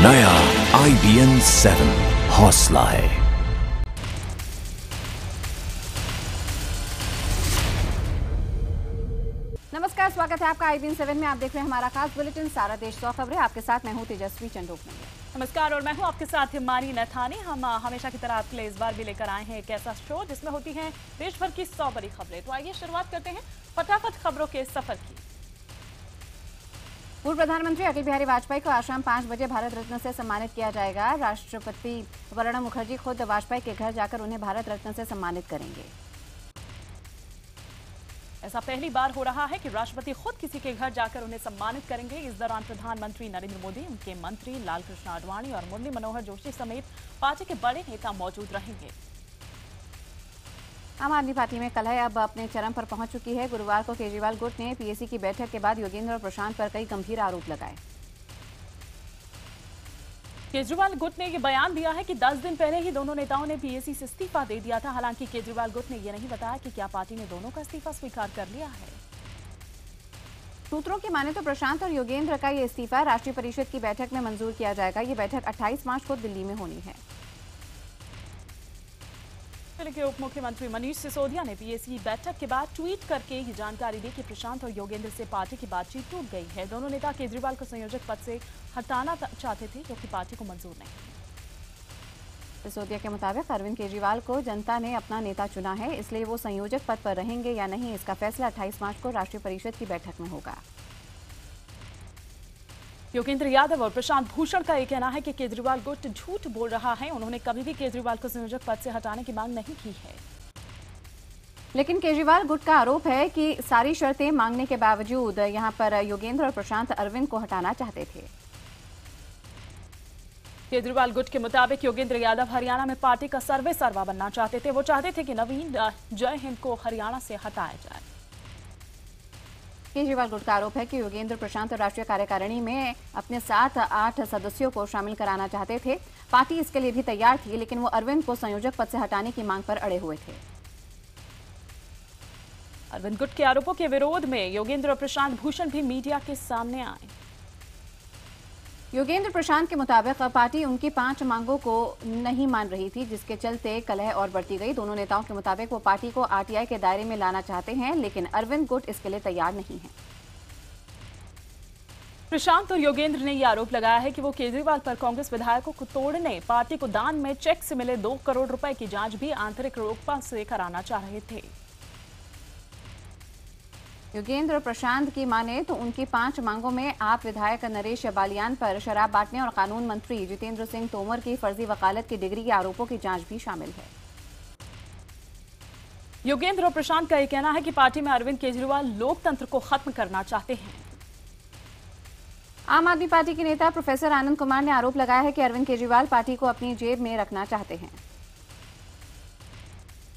नया IBN 7 हौसला है। नमस्कार, स्वागत है आपका IBN 7 में। आप देख रहे हैं हमारा खास बुलेटिन सारा देश 100 खबरें। आपके साथ मैं हूं तेजस्वी चंडोकमल। नमस्कार और मैं हूं आपके साथ हिमानी नथानी। हम हमेशा की तरह आपके लिए इस बार भी लेकर आए हैं एक ऐसा शो जिसमें होती हैं देश भर की 100 बड़ी खबरें। तो आइए शुरुआत करते हैं फटाफट खबरों के सफर की। पूर्व प्रधानमंत्री अटल बिहारी वाजपेयी को आज शाम 5 बजे भारत रत्न से सम्मानित किया जाएगा। राष्ट्रपति प्रणब मुखर्जी खुद वाजपेयी के घर जाकर उन्हें भारत रत्न से सम्मानित करेंगे। ऐसा पहली बार हो रहा है कि राष्ट्रपति खुद किसी के घर जाकर उन्हें सम्मानित करेंगे। इस दौरान प्रधानमंत्री नरेंद्र मोदी, उनके मंत्री लालकृष्ण आडवाणी और मुरली मनोहर जोशी समेत पार्टी के बड़े नेता मौजूद रहेंगे। आम आदमी पार्टी में कलह अब अपने चरम पर पहुंच चुकी है। गुरुवार को केजरीवाल गुट ने पीएसी की बैठक के बाद योगेंद्र और प्रशांत पर कई गंभीर आरोप लगाए। केजरीवाल गुट ने यह बयान दिया है कि 10 दिन पहले ही दोनों नेताओं ने पीएसी से इस्तीफा दे दिया था। हालांकि केजरीवाल गुट ने यह नहीं बताया कि क्या पार्टी ने दोनों का इस्तीफा स्वीकार कर लिया है। सूत्रों की माने तो प्रशांत और योगेंद्र का ये इस्तीफा राष्ट्रीय परिषद की बैठक में मंजूर किया जाएगा। ये बैठक 28 मार्च को दिल्ली में होनी है। दिल्ली के उप मुख्यमंत्री मनीष सिसोदिया ने पीएसी बैठक के बाद ट्वीट करके ये जानकारी दी कि प्रशांत और योगेंद्र से पार्टी की बातचीत टूट गई है। दोनों नेता केजरीवाल को संयोजक पद से हटाना चाहते थे, जो कि पार्टी को मंजूर नहीं। सिसोदिया के मुताबिक अरविंद केजरीवाल को जनता ने अपना नेता चुना है, इसलिए वो संयोजक पद पर रहेंगे या नहीं, इसका फैसला 28 मार्च को राष्ट्रीय परिषद की बैठक में होगा। योगेंद्र यादव और प्रशांत भूषण का यह कहना है कि केजरीवाल गुट झूठ बोल रहा है। उन्होंने कभी भी केजरीवाल को संयोजक पद से हटाने की मांग नहीं की है। लेकिन केजरीवाल गुट का आरोप है कि सारी शर्तें मांगने के बावजूद यहां पर योगेंद्र और प्रशांत अरविंद को हटाना चाहते थे। केजरीवाल गुट के मुताबिक योगेंद्र यादव हरियाणा में पार्टी का सर्वे सर्वा बनना चाहते थे। वो चाहते थे कि नवीन जय हिंद को हरियाणा से हटाया जाए। केजरीवाल गुट का आरोप है कि योगेंद्र प्रशांत राष्ट्रीय कार्यकारिणी में अपने 7-8 सदस्यों को शामिल कराना चाहते थे। पार्टी इसके लिए भी तैयार थी, लेकिन वो अरविंद को संयोजक पद से हटाने की मांग पर अड़े हुए थे। अरविंद गुट के आरोपों के विरोध में योगेंद्र और प्रशांत भूषण भी मीडिया के सामने आए। योगेंद्र प्रशांत के मुताबिक पार्टी उनकी 5 मांगों को नहीं मान रही थी, जिसके चलते कलह और बढ़ती गई। दोनों नेताओं के मुताबिक वो पार्टी को आरटीआई के दायरे में लाना चाहते हैं, लेकिन अरविंद गुट इसके लिए तैयार नहीं है। प्रशांत और योगेंद्र ने यह आरोप लगाया है कि वो केजरीवाल पर कांग्रेस विधायकों को तोड़ने, पार्टी को दान में चेक से मिले 2 करोड़ रुपए की जांच भी आंतरिक लोकपाल से कराना चाह रहे थे। योगेंद्र और प्रशांत की माने तो उनकी 5 मांगों में आप विधायक नरेश बालियान पर शराब बांटने और कानून मंत्री जितेंद्र सिंह तोमर की फर्जी वकालत की डिग्री के आरोपों की जांच भी शामिल है। योगेंद्र और प्रशांत का यह कहना है कि पार्टी में अरविंद केजरीवाल लोकतंत्र को खत्म करना चाहते हैं। आम आदमी पार्टी के नेता प्रोफेसर आनंद कुमार ने आरोप लगाया है कि अरविंद केजरीवाल पार्टी को अपनी जेब में रखना चाहते हैं।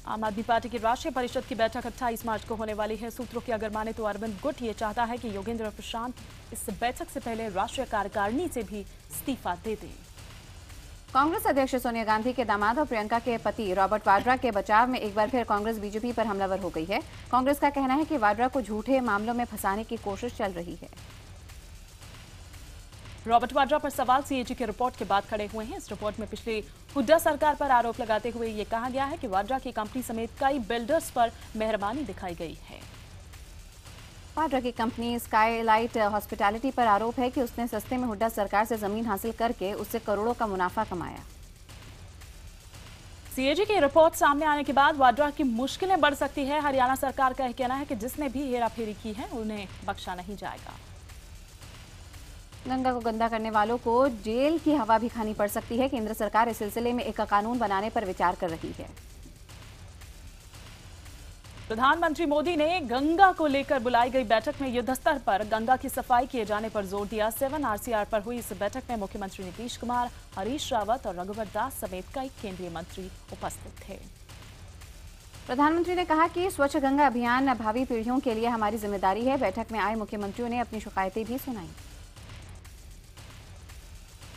आम आदमी पार्टी की राष्ट्रीय परिषद की बैठक 28 मार्च को होने वाली है। सूत्रों की अगर माने तो अरविंद गुट ये चाहता है कि योगेंद्र और प्रशांत इस बैठक से पहले राष्ट्रीय कार्यकारिणी से भी इस्तीफा दे दें। कांग्रेस अध्यक्ष सोनिया गांधी के दामाद और प्रियंका के पति रॉबर्ट वाड्रा के बचाव में एक बार फिर कांग्रेस बीजेपी पर हमलावर हो गई है। कांग्रेस का कहना है कि वाड्रा को झूठे मामलों में फंसाने की कोशिश चल रही है। रॉबर्ट वाड्रा पर सवाल सीएजी की रिपोर्ट के बाद खड़े हुए हैं। इस रिपोर्ट में पिछली हुड्डा सरकार पर आरोप लगाते हुए ये कहा गया है कि वाड्रा की कंपनी समेत कई बिल्डर्स पर मेहरबानी दिखाई गई है। वाड्रा की कंपनी स्काईलाइट हॉस्पिटैलिटी पर आरोप है कि उसने सस्ते में हुड्डा सरकार से जमीन हासिल करके उससे करोड़ों का मुनाफा कमाया। सीएजी की रिपोर्ट सामने आने के बाद वाड्रा की मुश्किलें बढ़ सकती है। हरियाणा सरकार का कहना है कि जिसने भी हेराफेरी की है उन्हें बख्शा नहीं जाएगा। गंगा को गंदा करने वालों को जेल की हवा भी खानी पड़ सकती है। केंद्र सरकार इस सिलसिले में एक कानून बनाने पर विचार कर रही है। प्रधानमंत्री मोदी ने गंगा को लेकर बुलाई गई बैठक में युद्ध स्तर पर गंगा की सफाई किए जाने पर जोर दिया। 7 RCR पर हुई इस बैठक में मुख्यमंत्री नीतीश कुमार, हरीश रावत और रघुवर दास समेत कई केंद्रीय मंत्री उपस्थित थे। प्रधानमंत्री ने कहा कि स्वच्छ गंगा अभियान भावी पीढ़ियों के लिए हमारी जिम्मेदारी है। बैठक में आए मुख्यमंत्रियों ने अपनी शिकायतें भी सुनाई।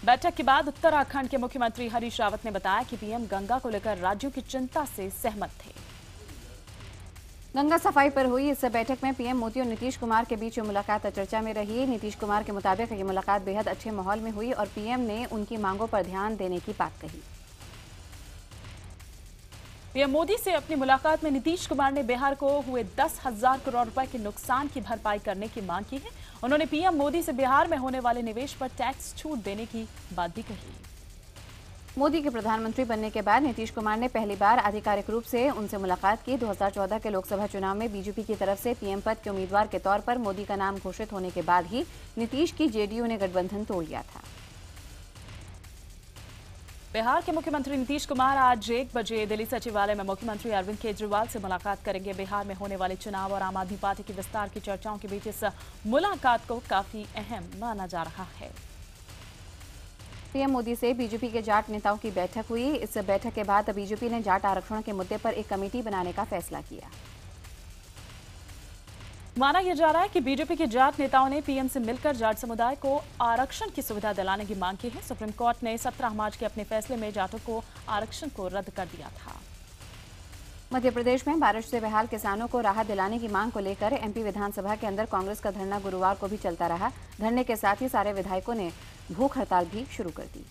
बैठक के बाद उत्तराखंड के मुख्यमंत्री हरीश रावत ने बताया कि पीएम गंगा को लेकर राज्यों की चिंता से सहमत थे। गंगा सफाई पर हुई इस बैठक में पीएम मोदी और नीतीश कुमार के बीच मुलाकात चर्चा में रही। नीतीश कुमार के मुताबिक ये मुलाकात बेहद अच्छे माहौल में हुई और पीएम ने उनकी मांगों पर ध्यान देने की बात कही। पीएम मोदी से अपनी मुलाकात में नीतीश कुमार ने बिहार को हुए 10,000 करोड़ रुपए के नुकसान की भरपाई करने की मांग की है। उन्होंने पीएम मोदी से बिहार में होने वाले निवेश पर टैक्स छूट देने की बात भी कही। मोदी के प्रधानमंत्री बनने के बाद नीतीश कुमार ने पहली बार आधिकारिक रूप से उनसे मुलाकात की। 2014 के लोकसभा चुनाव में बीजेपी की तरफ से पीएम पद के उम्मीदवार के तौर पर मोदी का नाम घोषित होने के बाद ही नीतीश की जेडीयू ने गठबंधन तोड़ लिया था। बिहार के मुख्यमंत्री नीतीश कुमार आज 1 बजे दिल्ली सचिवालय में मुख्यमंत्री अरविंद केजरीवाल से मुलाकात करेंगे। बिहार में होने वाले चुनाव और आम आदमी पार्टी की विस्तार की चर्चाओं के बीच इस मुलाकात को काफी अहम माना जा रहा है। पीएम मोदी से बीजेपी के जाट नेताओं की बैठक हुई। इस बैठक के बाद बीजेपी ने जाट आरक्षण के मुद्दे पर एक कमेटी बनाने का फैसला किया। माना यह जा रहा है कि बीजेपी के जाट नेताओं ने पीएम से मिलकर जाट समुदाय को आरक्षण की सुविधा दिलाने की मांग की है। सुप्रीम कोर्ट ने 17 मार्च के अपने फैसले में जाटों को आरक्षण को रद्द कर दिया था। मध्य प्रदेश में बारिश से बेहाल किसानों को राहत दिलाने की मांग को लेकर एमपी विधानसभा के अंदर कांग्रेस का धरना गुरुवार को भी चलता रहा। धरने के साथ ही सारे विधायकों ने भूख हड़ताल भी शुरू कर दी।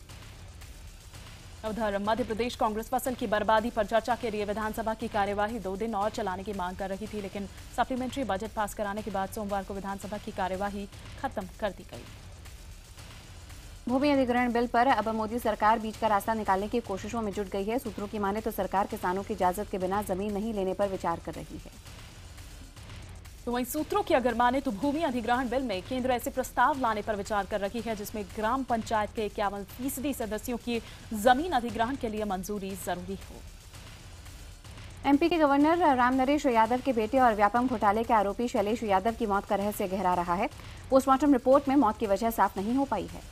उधर मध्य प्रदेश कांग्रेस फसल की बर्बादी पर चर्चा के लिए विधानसभा की कार्यवाही 2 दिन और चलाने की मांग कर रही थी, लेकिन सप्लीमेंट्री बजट पास कराने के बाद सोमवार को विधानसभा की कार्यवाही खत्म कर दी गई। भूमि अधिग्रहण बिल पर अब मोदी सरकार बीच का रास्ता निकालने की कोशिशों में जुट गई है। सूत्रों की माने तो सरकार किसानों की इजाजत के बिना जमीन नहीं लेने पर विचार कर रही है। तो वहीं सूत्रों की अगर माने तो भूमि अधिग्रहण बिल में केंद्र ऐसे प्रस्ताव लाने पर विचार कर रही है जिसमें ग्राम पंचायत के 51% सदस्यों की जमीन अधिग्रहण के लिए मंजूरी जरूरी हो। एमपी के गवर्नर रामनरेश यादव के बेटे और व्यापम घोटाले के आरोपी शैलेश यादव की मौत का रहस्य गहरा रहा है। पोस्टमार्टम रिपोर्ट में मौत की वजह साफ नहीं हो पाई है।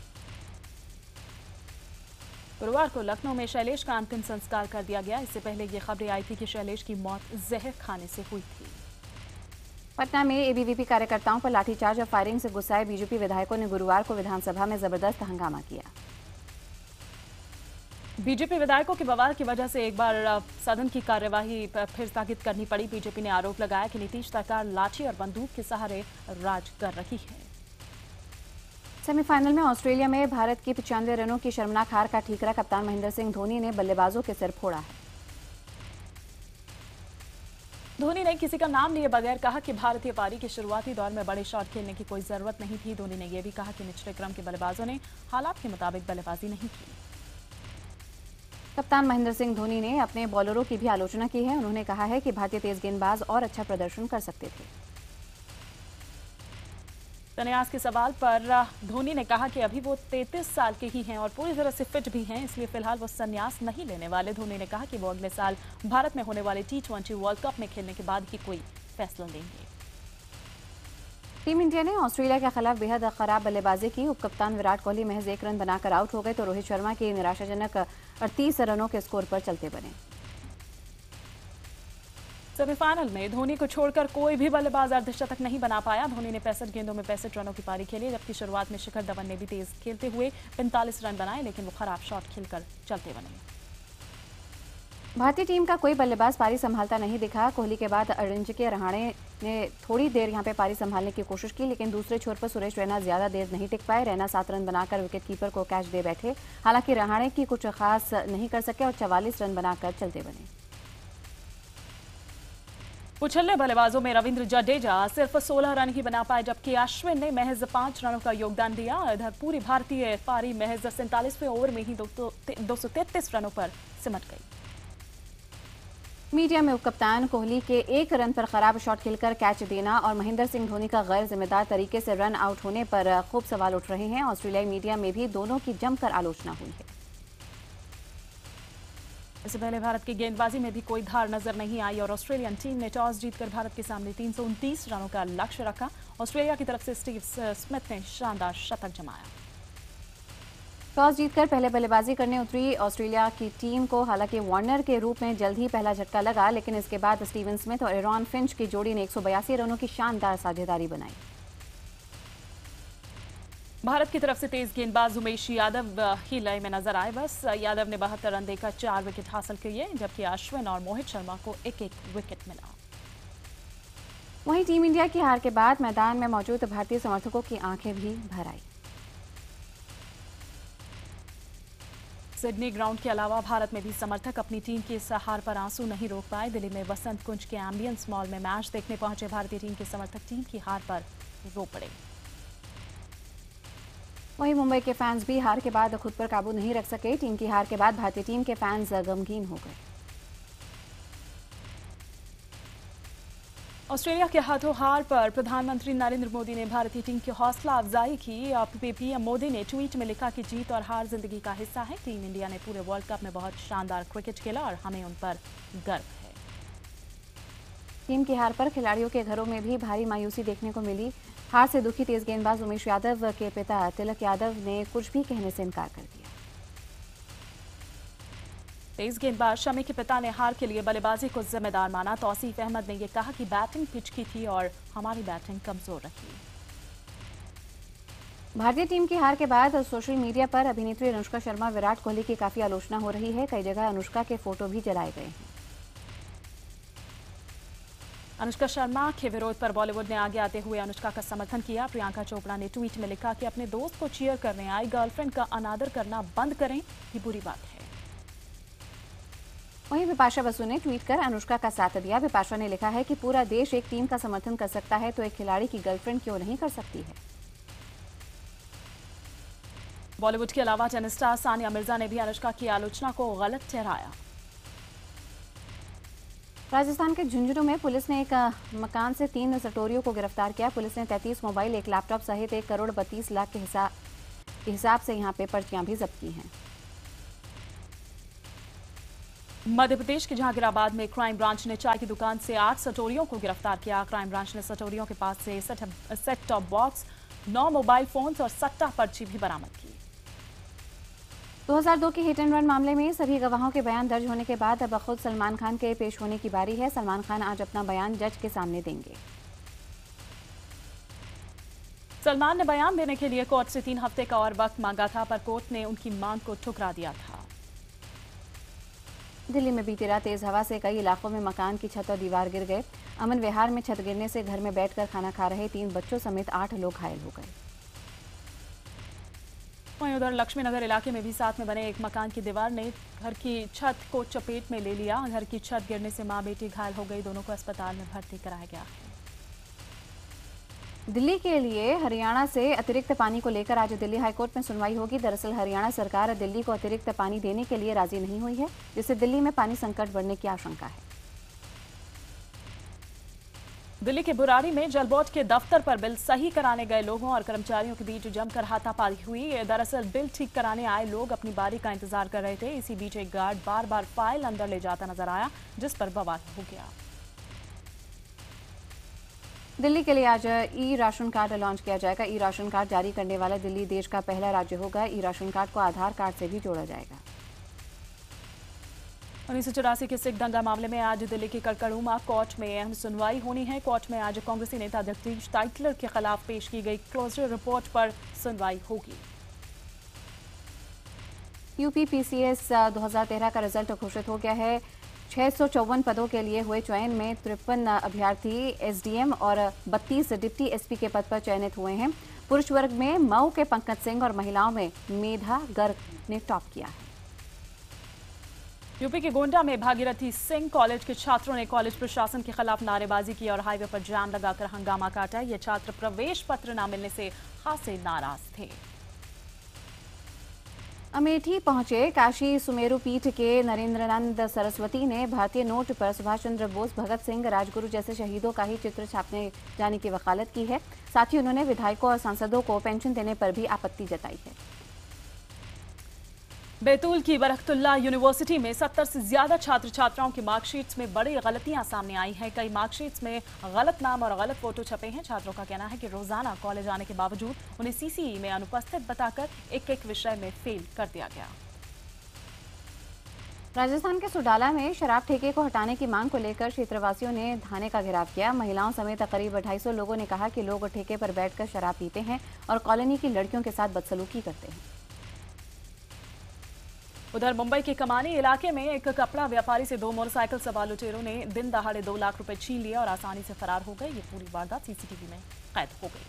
गुरुवार को लखनऊ में शैलेश का अंतिम संस्कार कर दिया गया। इससे पहले ये खबरें आई थी कि शैलेश की मौत जहर खाने से हुई थी। पटना में एबीवीपी कार्यकर्ताओं पर लाठीचार्ज और फायरिंग से गुस्साए बीजेपी विधायकों ने गुरुवार को विधानसभा में जबरदस्त हंगामा किया। बीजेपी विधायकों के बवाल की वजह से एक बार सदन की कार्यवाही फिर स्थगित करनी पड़ी। बीजेपी ने आरोप लगाया कि नीतीश सरकार लाठी और बंदूक के सहारे राज कर रही है। सेमीफाइनल में ऑस्ट्रेलिया में भारत की 95 रनों की शर्मनाक हार का ठीकरा कप्तान महेंद्र सिंह धोनी ने बल्लेबाजों के सिर फोड़ा है। धोनी ने किसी का नाम लिए बगैर कहा कि भारतीय पारी के शुरुआती दौर में बड़े शॉट खेलने की कोई जरूरत नहीं थी। धोनी ने यह भी कहा कि निचले क्रम के बल्लेबाजों ने हालात के मुताबिक बल्लेबाजी नहीं की। कप्तान महेंद्र सिंह धोनी ने अपने बॉलरों की भी आलोचना की है। उन्होंने कहा है कि भारतीय तेज गेंदबाज और अच्छा प्रदर्शन कर सकते थे। संन्यास के सवाल पर धोनी ने कहा कि अभी वो 33 साल के ही हैं और पूरी तरह से फिट भी हैं, इसलिए फिलहाल वो संन्यास नहीं लेने वाले। धोनी ने कहा कि वो अगले साल भारत में होने वाले T20 वर्ल्ड कप में खेलने के बाद ही कोई फैसला लेंगे। टीम इंडिया ने ऑस्ट्रेलिया के खिलाफ बेहद खराब बल्लेबाजी की। उपकप्तान विराट कोहली महज 1 रन बनाकर आउट हो गए तो रोहित शर्मा के निराशाजनक 38 रनों के स्कोर पर चलते बने। सेमीफाइनल में धोनी को छोड़कर कोई भी बल्लेबाज अर्धशतक नहीं बना पाया। धोनी ने 65 गेंदों में 65 रनों की पारी खेली, जबकि शुरुआत में शिखर धवन ने भी तेज खेलते हुए 45 रन बनाए, लेकिन वो खराब शॉट खेलकर चलते बने। भारतीय टीम का कोई बल्लेबाज पारी संभालता नहीं दिखा। कोहली के बाद अजिंक्य रहाणे ने थोड़ी देर यहां पे पारी संभालने की कोशिश की, लेकिन दूसरे छोर पर सुरेश रैना ज्यादा देर नहीं टिक पाए। रैना 7 रन बनाकर विकेटकीपर को कैच दे बैठे। हालांकि रहाणे की कुछ खास नहीं कर सके और 44 रन बनाकर चलते बने। उछलने बल्लेबाजों में रविंद्र जडेजा सिर्फ 16 रन ही बना पाए, जबकि अश्विन ने महज 5 रनों का योगदान दिया। इधर पूरी भारतीय पारी महज 47वें ओवर में ही 233 रनों पर सिमट गई। मीडिया में उपकप्तान कोहली के 1 रन पर खराब शॉट खेलकर कैच देना और महेंद्र सिंह धोनी का गैर जिम्मेदार तरीके से रन आउट होने पर खूब सवाल उठ रहे हैं। ऑस्ट्रेलियाई मीडिया में भी दोनों की जमकर आलोचना हुई है। इससे पहले भारत की गेंदबाजी में भी कोई धार नजर नहीं आई और ऑस्ट्रेलियन टीम ने टॉस जीतकर भारत के सामने 329 रनों का लक्ष्य रखा। ऑस्ट्रेलिया की तरफ से स्टीव स्मिथ ने शानदार शतक जमाया। टॉस जीतकर पहले बल्लेबाजी करने उतरी ऑस्ट्रेलिया की टीम को हालांकि वार्नर के रूप में जल्द ही पहला झटका लगा, लेकिन इसके बाद स्टीवन स्मिथ और एरॉन फिंच की जोड़ी ने 182 रनों की शानदार साझेदारी बनाई। भारत की तरफ से तेज गेंदबाज उमेश यादव ही लय में नजर आए। बस यादव ने 72 रन देकर 4 विकेट हासिल किए, जबकि अश्विन और मोहित शर्मा को एक-एक विकेट मिला। वहीं टीम इंडिया की हार के बाद मैदान में मौजूद भारतीय समर्थकों की आंखें भी भर आई। सिडनी ग्राउंड के अलावा भारत में भी समर्थक अपनी टीम की इस हार पर आंसू नहीं रोक पाए। दिल्ली में बसंत कुंज के एम्बियंस मॉल में मैच देखने पहुंचे भारतीय टीम के समर्थक टीम की हार पर रो पड़े। वहीं मुंबई के फैंस भी हार के बाद खुद पर काबू नहीं रख सके। टीम की हार के बाद भारतीय टीम के फैंस गमगीन हो गए। ऑस्ट्रेलिया के हाथों हार पर प्रधानमंत्री नरेंद्र मोदी ने भारतीय टीम की हौसला अफजाई की। पीएम मोदी ने ट्वीट में लिखा कि जीत और हार जिंदगी का हिस्सा है। टीम इंडिया ने पूरे वर्ल्ड कप में बहुत शानदार क्रिकेट खेला और हमें उन पर गर्व है। टीम की हार पर खिलाड़ियों के घरों में भी भारी मायूसी देखने को मिली। हार से दुखी तेज गेंदबाज उमेश यादव के पिता तिलक यादव ने कुछ भी कहने से इनकार कर दिया। तेज गेंदबाज शमी के पिता ने हार के लिए बल्लेबाजी को जिम्मेदार माना। तौसीफ अहमद ने यह कहा कि बैटिंग पिच की थी और हमारी बैटिंग कमजोर रही। भारतीय टीम की हार के बाद सोशल मीडिया पर अभिनेत्री अनुष्का शर्मा विराट कोहली की काफी आलोचना हो रही है। कई जगह अनुष्का के फोटो भी जलाए गए हैं। अनुष्का शर्मा के विरोध पर बॉलीवुड ने आगे आते हुए अनुष्का का समर्थन किया। प्रियंका चोपड़ा ने ट्वीट में लिखा कि अपने दोस्त को चीयर करने आई गर्लफ्रेंड का अनादर करना बंद करें, ये बुरी बात है। वहीं बिपाशा बसु ने ट्वीट कर अनुष्का का साथ दिया। बिपाशा ने लिखा है कि पूरा देश एक टीम का समर्थन कर सकता है तो एक खिलाड़ी की गर्लफ्रेंड क्यों नहीं कर सकती है। बॉलीवुड के अलावा टेनिस स्टार सानिया मिर्जा ने भी अनुष्का की आलोचना को गलत ठहराया। राजस्थान के झुंझुनू में पुलिस ने एक मकान से 3 सटोरियों को गिरफ्तार किया। पुलिस ने 33 मोबाइल, 1 लैपटॉप सहित 1 करोड़ 32 लाख के हिसाब से यहां पे पर्चियां भी जब्त की हैं। मध्य प्रदेश के जहांगीराबाद में क्राइम ब्रांच ने चाय की दुकान से 8 सटोरियों को गिरफ्तार किया। क्राइम ब्रांच ने सटोरियों के पास से set top box, 9 mobile phones और सट्टा पर्ची भी बरामद की। 2002 के हिट एंड रन मामले में सभी गवाहों के बयान दर्ज होने के बाद अब खुद सलमान खान के पेश होने की बारी है। सलमान खान आज अपना बयान जज के सामने देंगे। सलमान ने बयान देने के लिए कोर्ट से 3 हफ्ते का और वक्त मांगा था, पर कोर्ट ने उनकी मांग को ठुकरा दिया था। दिल्ली में बीती रात तेज हवा से कई इलाकों में मकान की छत और दीवार गिर गए। अमन विहार में छत गिरने से घर में बैठकर खाना खा रहे 3 बच्चों समेत 8 लोग घायल हो गए। वहीं उधर लक्ष्मीनगर इलाके में भी साथ में बने एक मकान की दीवार ने घर की छत को चपेट में ले लिया। घर की छत गिरने से मां बेटी घायल हो गई। दोनों को अस्पताल में भर्ती कराया गया है। दिल्ली के लिए हरियाणा से अतिरिक्त पानी को लेकर आज दिल्ली हाईकोर्ट में सुनवाई होगी। दरअसल हरियाणा सरकार दिल्ली को अतिरिक्त पानी देने के लिए राजी नहीं हुई है, जिससे दिल्ली में पानी संकट बढ़ने की आशंका है। दिल्ली के बुराड़ी में जल बोर्ड के दफ्तर पर बिल सही कराने गए लोगों और कर्मचारियों के बीच जमकर हाथापाई हुई। दरअसल बिल ठीक कराने आए लोग अपनी बारी का इंतजार कर रहे थे। इसी बीच एक गार्ड बार बार फाइल अंदर ले जाता नजर आया, जिस पर बवाल हो गया। दिल्ली के लिए आज ई राशन कार्ड लॉन्च किया जाएगा। ई राशन कार्ड जारी करने वाला दिल्ली देश का पहला राज्य होगा। ई राशन कार्ड को आधार कार्ड से भी जोड़ा जाएगा। 1984 के सिख दंगा मामले में आज दिल्ली की कड़कड़ूमा कोर्ट में अहम सुनवाई होनी है। कोर्ट में आज कांग्रेसी नेता जगदीश टाइटलर के खिलाफ पेश की गई क्लोजर रिपोर्ट पर सुनवाई होगी। यूपी पीसीएस 2013 का रिजल्ट घोषित हो गया है। 654 पदों के लिए हुए चयन में 53 अभ्यर्थी एसडीएम और 32 डिप्टी एसपी के पद पर चयनित हुए हैं। पुरुष वर्ग में मऊ के पंकज सिंह और महिलाओं में मेधा गर्ग ने टॉप किया है। यूपी के गोंडा में भागीरथी सिंह कॉलेज के छात्रों ने कॉलेज प्रशासन के खिलाफ नारेबाजी की और हाईवे पर जाम लगाकर हंगामा काटा। ये छात्र प्रवेश पत्र न मिलने से खासे नाराज थे। अमेठी पहुंचे काशी सुमेरु पीठ के नरेंद्रानंद सरस्वती ने भारतीय नोट पर सुभाष चंद्र बोस, भगत सिंह, राजगुरु जैसे शहीदों का ही चित्र छापने जाने की वकालत की है। साथ ही उन्होंने विधायकों और सांसदों को पेंशन देने पर भी आपत्ति जताई है। बैतूल की बरकतुल्लाह यूनिवर्सिटी में 70 से ज्यादा छात्र छात्राओं की मार्कशीट्स में बड़ी गलतियां सामने आई हैं। कई मार्कशीट्स में गलत नाम और गलत फोटो छपे हैं। छात्रों का कहना है कि रोजाना कॉलेज आने के बावजूद उन्हें सीसीई में अनुपस्थित बताकर एक विषय में फेल कर दिया गया। राजस्थान के सुडाला में शराब ठेके को हटाने की मांग को लेकर क्षेत्रवासियों ने थाने का घेराव किया। महिलाओं समेत करीब 250 लोगों ने कहा कि लोग ठेके पर बैठकर शराब पीते हैं और कॉलोनी की लड़कियों के साथ बदसलूकी करते हैं। उधर मुंबई के कमानी इलाके में एक कपड़ा व्यापारी से 2 मोटरसाइकिल सवार लुटेरों ने दिन दहाड़े 2 लाख रुपए छीन लिए और आसानी से फरार हो गए। ये पूरी वारदात सीसीटीवी में कैद हो गई।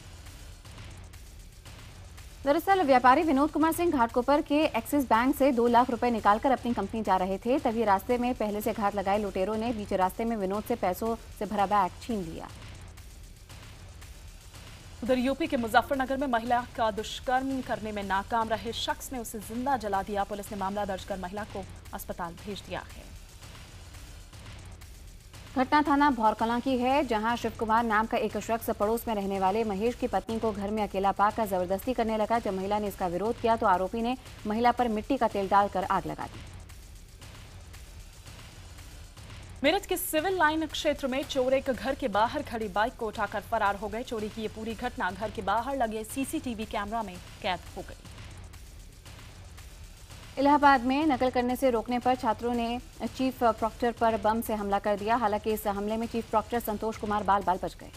दरअसल व्यापारी विनोद कुमार सिंह घाटकोपर के एक्सिस बैंक से 2 लाख रुपए निकालकर अपनी कंपनी जा रहे थे, तभी रास्ते में पहले से घात लगाए लुटेरों ने बीच रास्ते में विनोद से पैसों से भरा बैग छीन लिया। उधर यूपी के मुजफ्फरनगर में महिला का दुष्कर्म करने में नाकाम रहे शख्स ने उसे जिंदा जला दिया। पुलिस ने मामला दर्ज कर महिला को अस्पताल भेज दिया है। घटना थाना भौरकलां की है, जहां शिव कुमार नाम का एक शख्स पड़ोस में रहने वाले महेश की पत्नी को घर में अकेला पाकर जबरदस्ती करने लगा। जब महिला ने इसका विरोध किया तो आरोपी ने महिला पर मिट्टी का तेल डालकर आग लगा दी। मेरठ के सिविल लाइन क्षेत्र में चोर एक घर के बाहर खड़ी बाइक को उठाकर फरार हो गए। चोरी की ये पूरी घटना घर के बाहर लगे सीसीटीवी कैमरा में कैद हो गई। इलाहाबाद में नकल करने से रोकने पर छात्रों ने चीफ प्रॉक्टर पर बम से हमला कर दिया। हालांकि इस हमले में चीफ प्रॉक्टर संतोष कुमार बाल बाल बच गए।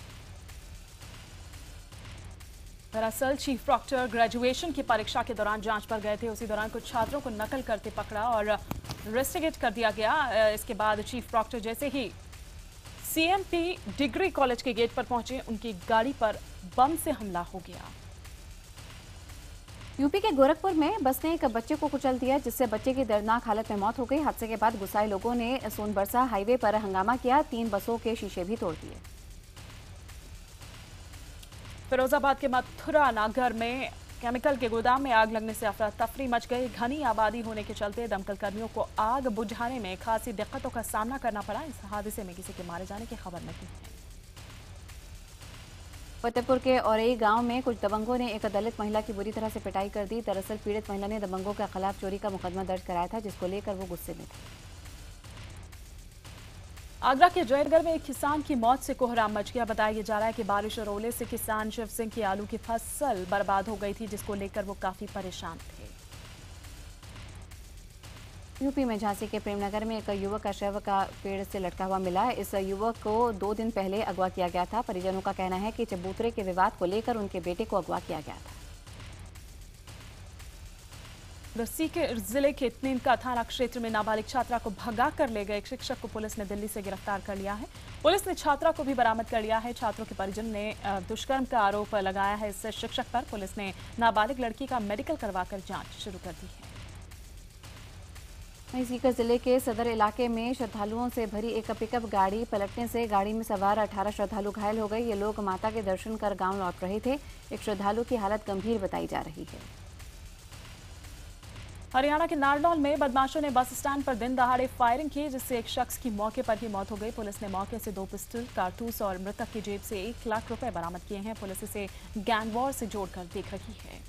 दरअसल चीफ प्रॉक्टर ग्रेजुएशन की परीक्षा के दौरान जांच पर गए थे। उसी दौरान कुछ छात्रों को नकल करते पकड़ा और रेस्टिगेट कर दिया गया। इसके बाद चीफ प्रॉक्टर जैसे ही सीएमपी डिग्री कॉलेज के गेट पर पहुंचे, उनकी गाड़ी पर बम से हमला हो गया। यूपी के गोरखपुर में बस ने एक बच्चे को कुचल दिया, जिससे बच्चे की दर्दनाक हालत में मौत हो गई। हादसे के बाद गुस्साए लोगों ने सोनबरसा हाईवे पर हंगामा किया, 3 बसों के शीशे भी तोड़ दिए। फिरोजाबाद के मथुरा नगर में केमिकल के गोदाम में आग लगने से अफरा तफरी मच गई। घनी आबादी होने के चलते दमकल कर्मियों को आग बुझाने में खासी दिक्कतों का सामना करना पड़ा। इस हादसे में किसी के मारे जाने की खबर नहीं है। फतेहपुर के औरई गांव में कुछ दबंगों ने एक दलित महिला की बुरी तरह से पिटाई कर दी। दरअसल पीड़ित महिला ने दबंगों के खिलाफ चोरी का मुकदमा दर्ज कराया था, जिसको लेकर वो गुस्से में थे। आगरा के जयनगर में एक किसान की मौत से कोहराम मच गया। बताया जा रहा है कि बारिश और ओले से किसान शिव सिंह की आलू की फसल बर्बाद हो गई थी, जिसको लेकर वो काफी परेशान थे। यूपी में झांसी के प्रेमनगर में एक युवक का शव का पेड़ से लटका हुआ मिला। इस युवक को 2 दिन पहले अगवा किया गया था। परिजनों का कहना है कि चबूतरे के विवाद को लेकर उनके बेटे को अगवा किया गया था। जिले के इतनीन का थाना क्षेत्र में नाबालिग छात्रा को भगा कर ले गए एक शिक्षक को पुलिस ने दिल्ली से गिरफ्तार कर लिया है। पुलिस ने छात्रा को भी बरामद कर लिया है। छात्रों के परिजन ने दुष्कर्म का आरोप लगाया है इस शिक्षक पर। पुलिस ने नाबालिग लड़की का मेडिकल करवाकर जांच शुरू कर दी है। वहीं सीकर जिले के सदर इलाके में श्रद्धालुओं से भरी एक पिकअप गाड़ी पलटने से गाड़ी में सवार 18 श्रद्धालु घायल हो गए। ये लोग माता के दर्शन कर गांव लौट रहे थे। एक श्रद्धालु की हालत गंभीर बताई जा रही है। हरियाणा के नारनौल में बदमाशों ने बस स्टैंड पर दिन दहाड़े फायरिंग की, जिससे एक शख्स की मौके पर ही मौत हो गई। पुलिस ने मौके से 2 पिस्टल, कारतूस और मृतक की जेब से 1 लाख रुपए बरामद किए हैं। पुलिस इसे गैंग वॉर से जोड़कर देख रही है।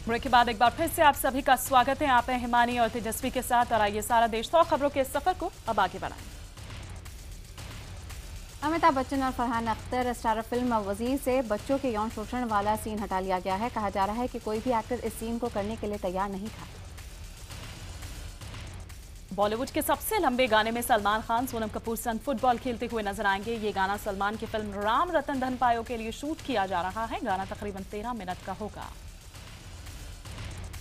ब्रेक के बाद एक बार फिर से आप सभी का स्वागत है। आप हैं हिमानी और तेजस्वी के साथ और आइए सारा देश 100 खबरों के सफर को अब आगे बढ़ाएं। अमिताभ बच्चन और फरहान अख्तर स्टारर फिल्म वजीर से बच्चों के यौन शोषण वाला सीन हटा लिया गया है। कहा जा रहा है कि कोई भी एक्टर इस सीन को करने के लिए तैयार नहीं था। बॉलीवुड के सबसे लंबे गाने में सलमान खान सोनम कपूर संग फुटबॉल खेलते हुए नजर आएंगे। ये गाना सलमान की फिल्म राम रतन धन पायो के लिए शूट किया जा रहा है। गाना तकरीबन 13 मिनट का होगा।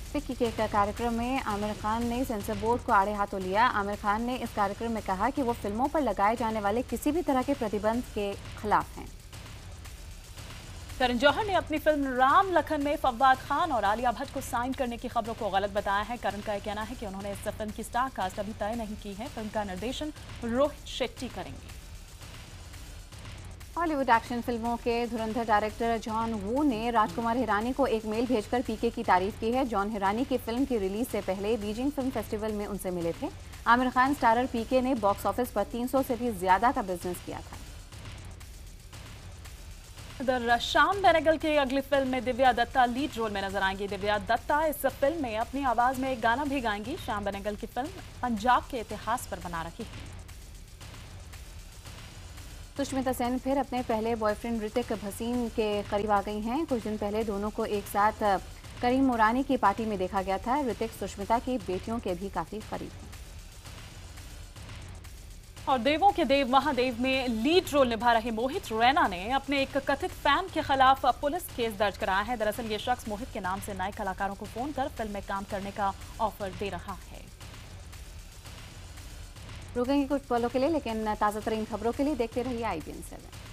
फिक्की के एक कार्यक्रम में आमिर खान ने सेंसर बोर्ड को आड़े हाथों लिया। आमिर खान ने इस कार्यक्रम में कहा कि वो फिल्मों पर लगाए जाने वाले किसी भी तरह के प्रतिबंध के खिलाफ हैं। करण जौहर ने अपनी फिल्म राम लखन में फवाद खान और आलिया भट्ट को साइन करने की खबरों को गलत बताया है। करण का कहना है कि उन्होंने इस फिल्म की स्टार कास्ट अभी तय नहीं की है। फिल्म का निर्देशन रोहित शेट्टी करेंगे। हॉलीवुड एक्शन फिल्मों के धुरंधर डायरेक्टर जॉन वू ने राजकुमार हिरानी को एक मेल भेजकर पीके की तारीफ की है। जॉन हिरानी की फिल्म की रिलीज से पहले बीजिंग फिल्म फेस्टिवल में उनसे मिले थे। आमिर खान स्टारर पीके ने बॉक्स ऑफिस पर 300 से भी ज्यादा का बिजनेस किया था। इधर श्याम बेनेगल की अगली फिल्म में दिव्या दत्ता लीड रोल में नजर आएंगी। दिव्या दत्ता इस फिल्म में अपनी आवाज में एक गाना भी गाएंगी। श्याम बेनेगल की फिल्म पंजाब के इतिहास पर बना रही है। सुष्मिता सेन फिर अपने पहले बॉयफ्रेंड ऋतिक भसीन के करीब आ गई हैं। कुछ दिन पहले दोनों को एक साथ करीम मुरानी की पार्टी में देखा गया था। ऋतिक सुष्मिता की बेटियों के भी काफी करीब हैं। और देवों के देव महादेव में लीड रोल निभा रहे मोहित रैना ने अपने एक कथित फैन के खिलाफ पुलिस केस दर्ज कराया है। दरअसल ये शख्स मोहित के नाम से नए कलाकारों को फोन कर फिल्म में काम करने का ऑफर दे रहा है। रुकेंगे कुछ पलों के लिए, लेकिन ताज़ा तरीन खबरों के लिए देखते रहिए IBN 7।